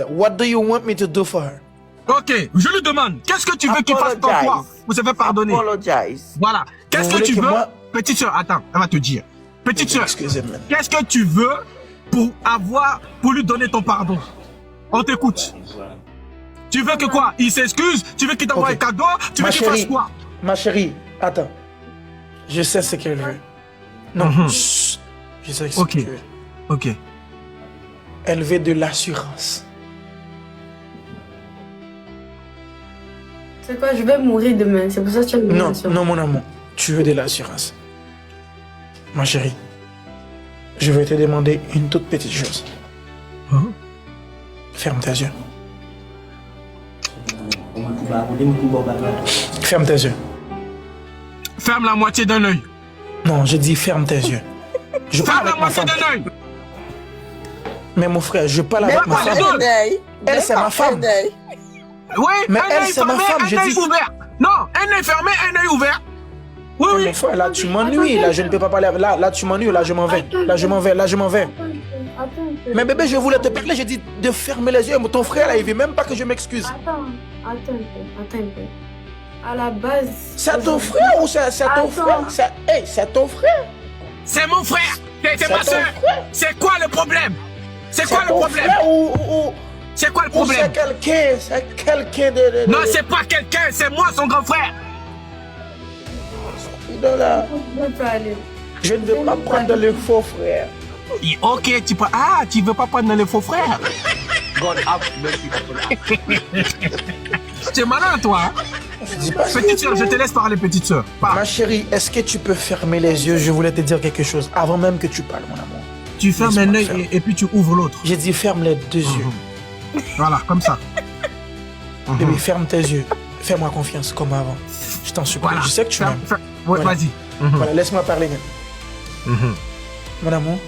What do you want me to do for her? Ok, je lui demande, qu'est-ce que tu veux qu'il fasse pour toi? Vous savez pardonner. Voilà. Qu'est-ce que tu veux? Petite soeur, attends, elle va te dire. Petite soeur, qu'est-ce que tu veux pour lui donner ton pardon? On t'écoute. Tu veux que quoi? Il s'excuse? Tu veux qu'il t'envoie un cadeau? Tu veux qu'il fasse quoi? Ma chérie, attends. Je sais ce qu'elle veut. Non, je sais ce qu'elle veut. Ok. Elle veut de l'assurance. C'est quoi? Je vais mourir demain. C'est pour ça que tu as Non, non, mon amour. Tu veux de l'assurance. Ma chérie, je vais te demander une toute petite chose. Ferme tes yeux. Ferme tes yeux. Ferme la moitié d'un œil. Non, je dis ferme tes yeux. Je ferme la moitié d'un œil. Mais mon frère, je parle avec ma femme. Elle, c'est ma femme. Oui, mais elle, c'est ma femme. Un œil ouvert. Non, un œil fermé, un œil ouvert. Oui, oui. Mon frère, là, tu m'ennuies. Là, je ne peux pas parler. Là, tu m'ennuies. Là, je m'en vais. Là, je m'en vais. Là, je m'en vais. Mais bébé, je voulais te parler. J'ai dit de fermer les yeux. Ton frère, là, il veut même pas que je m'excuse. Attends un peu. À la base... C'est ton frère ou c'est ton frère? C'est ton frère. C'est mon frère. C'est ma soeur. C'est quoi le problème? C'est quoi le problème? C'est quoi le problème? C'est quelqu'un de... Non, c'est pas quelqu'un. C'est moi, son grand frère. Je ne veux pas prendre le faux frère. Ok, tu veux pas prendre le faux frère? Tu es malin, toi. Petite soeur, je te laisse parler, petite soeur. Ma chérie, est-ce que tu peux fermer les yeux? Je voulais te dire quelque chose avant même que tu parles, mon amour. Tu fermes un œil et puis tu ouvres l'autre. J'ai dit ferme les deux yeux. Voilà, comme ça. Bébé, ferme tes yeux. Fais-moi confiance comme avant. Je t'en supplie. Voilà. Je sais que tu m'aimes. Ouais, voilà. Vas-y. Voilà, laisse-moi parler maintenant. Mon amour,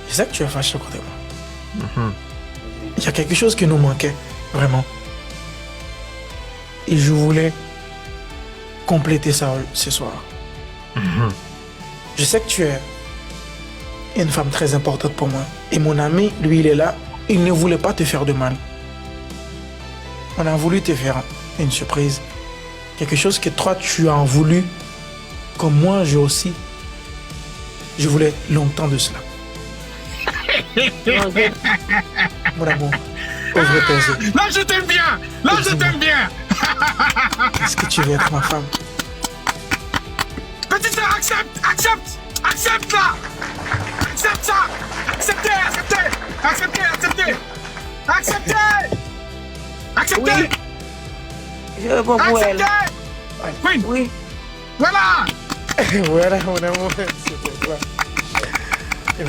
je sais que tu es fâché contre moi. Il y a quelque chose qui nous manquait, vraiment. Et je voulais compléter ça ce soir. Je sais que tu es une femme très importante pour moi. Et mon ami, lui, il est là. Il ne voulait pas te faire de mal. On a voulu te faire une surprise. Quelque chose que toi, tu as voulu. Comme moi, j'ai aussi. Je voulais longtemps de cela. Mon amour, ouvre tes yeux. Là, je t'aime bien. Là, je t'aime bien. Est-ce que tu veux être ma femme? Petite sœur, accepte là. Accepte ça. Acceptez. Oui. Je réponds pour elle. Oui. Voilà. Voilà, mon amour.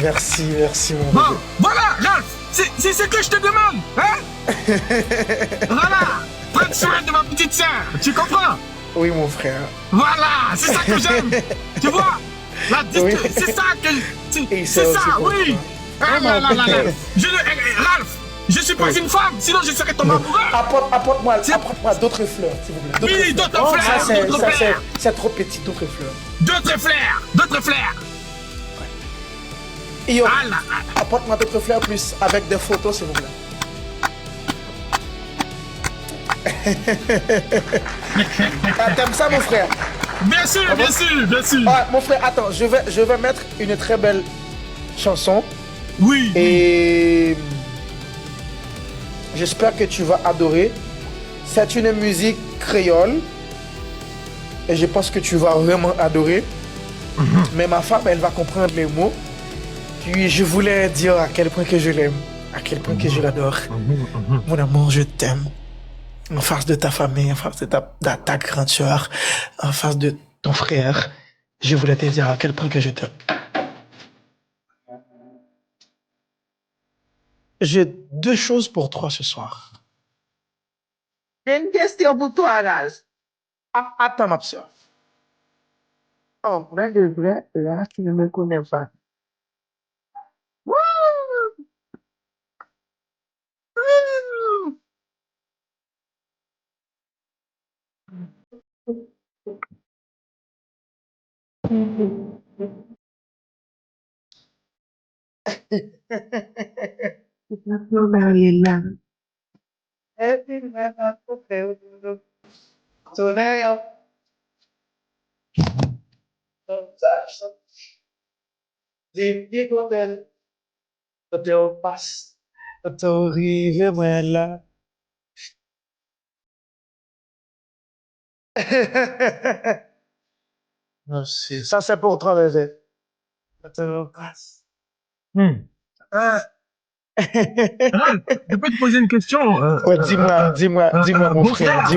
Merci, mon bébé. Bon, voilà, Ralph. C'est ce que je te demande. Hein? Voilà. Prends soin de ma petite sœur. Tu comprends? Oui, mon frère. Voilà, c'est ça que j'aime. Tu vois? Oui. C'est ça que... C'est ça, oui. Ralph, je suis pas une femme, sinon je serais ton amoureux. Apporte-moi d'autres fleurs, s'il vous plaît. Oui, d'autres fleurs. C'est trop petit, d'autres fleurs. D'autres fleurs. Et apporte-moi d'autres fleurs plus avec des photos, s'il vous plaît. T'aimes ça, mon frère? Bien sûr. Mon frère, attends, je vais mettre une très belle chanson. Oui. Et j'espère que tu vas adorer. C'est une musique créole. Et je pense que tu vas vraiment adorer. Mais ma femme, elle va comprendre les mots. Puis je voulais dire à quel point que je l'aime, à quel point que je l'adore. Mon amour, je t'aime. En face de ta famille, en face de ta grande soeur, en face de ton frère. Je voulais te dire à quel point que je t'aime. J'ai deux choses pour toi ce soir. J'ai une question pour toi, Raz. Attends, ma soeur. Oh, vrai de vrai, là, tu ne me connais pas. Merci. Ça, c'est pour toi, bébé. Ah. Je peux te poser une question. Ouais, dis-moi, mon frère, dis-moi.